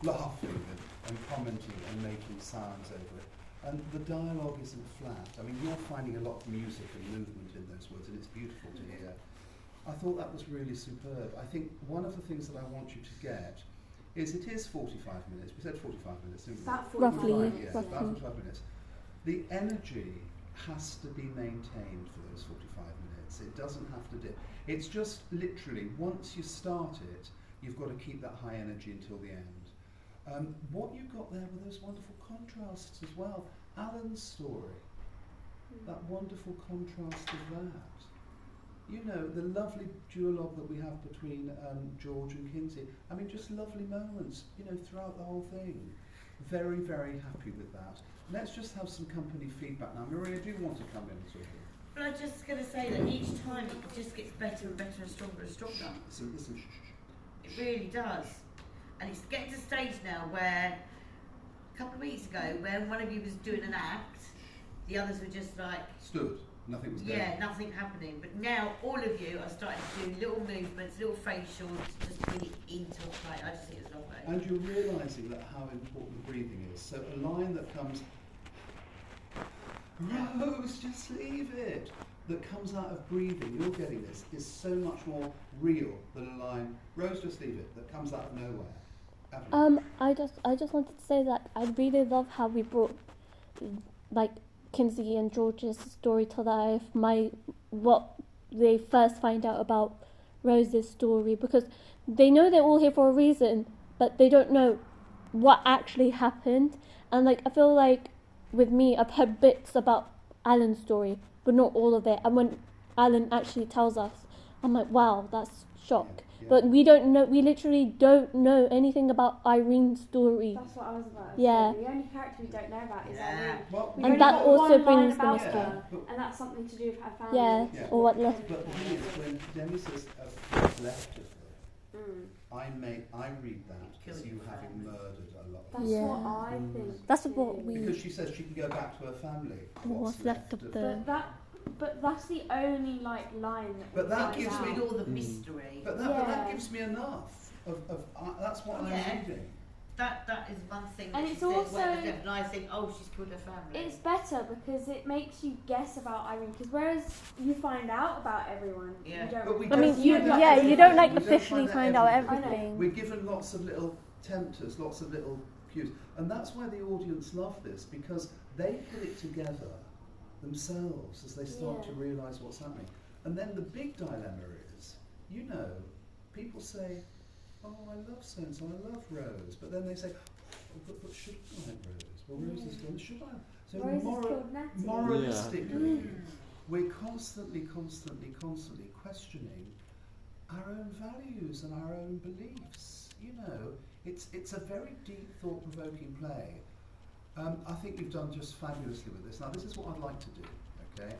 laughing and commenting and making sounds over it. And the dialogue isn't flat. I mean, you're finding a lot of music and movement in those words, and it's beautiful to hear. I thought that was really superb. I think one of the things that I want you to get is it is 45 minutes. We said 45 minutes, didn't we? About 45, Roughly, yeah, roughly. about 45 minutes. The energy has to be maintained for those 45 minutes. It doesn't have to dip. It's just literally, once you start it, you've got to keep that high energy until the end. What you've got there were those wonderful contrasts as well. Alan's story, that wonderful contrast of that. You know, the lovely duologue that we have between George and Kinsey. I mean, just lovely moments, you know, throughout the whole thing. Very, very happy with that. Let's just have some company feedback now. Maria, do you want to come in and sort of? Well, I'm just going to say that each time it just gets better and better and stronger and stronger. Listen. It really does. And it's getting to a stage now where, a couple of weeks ago, when one of you was doing an act, the others were just like... Stood. Nothing was going. Yeah, nothing happening. But now all of you are starting to do little movements, little facials, to just bring it into a play. I just think it's lovely. And you're realising that how important breathing is. So a line that comes, Rose, just leave it, that comes out of breathing, you're getting this, is so much more real than a line, Rose, just leave it, that comes out of nowhere. I just wanted to say that I really love how we brought like Kinsey and George's story to life. What they first find out about Rose's story, because they know they're all here for a reason, but they don't know what actually happened. And like I feel like with me, I've heard bits about Alan's story, but not all of it. And when Alan actually tells us, I'm like, wow, that's shock. Yeah. But we don't know. We literally don't know anything about Irene's story. That's what I was about to Yeah. say. The only character we don't know about is Yeah. Irene. Well, We've And only that got also one line brings the about mystery. her, and that's something to do with her family. Yeah, Yeah. or what left. But the thing is, when Demi says what's left of her, I read that as you having murdered a lot of That's her. Yeah. what I think. That's too. what we- Because she says she can go back to her family. What's left of the- But that's the only line that. But we that find gives out. me With all the mystery. But that Yeah. gives me enough of that's what Yeah. I'm reading. That is one thing And that it's she said, also- and I think, oh, she's killed her family. It's better because it makes you guess about Irene. Because whereas you find out about everyone, Yeah. you don't. But we I mean, don't you find out yeah, you don't like everything. We don't officially find out everything. everything. We're given lots of little tempters, lots of little cues, and that's why the audience love this, because they put it together themselves as they start to Yeah. realise what's happening. And then the big dilemma is, you know, people say, "Oh, I love so and so, I love Rose," but then they say, "Oh, but should I like Rose? Well, Rose is gone. Should I?" So Rose has killed Natalie. moralistically, we're constantly questioning our own values and our own beliefs. You know, it's a very deep, thought-provoking play. I think you've done just fabulously with this. Now, this is what I'd like to do, okay?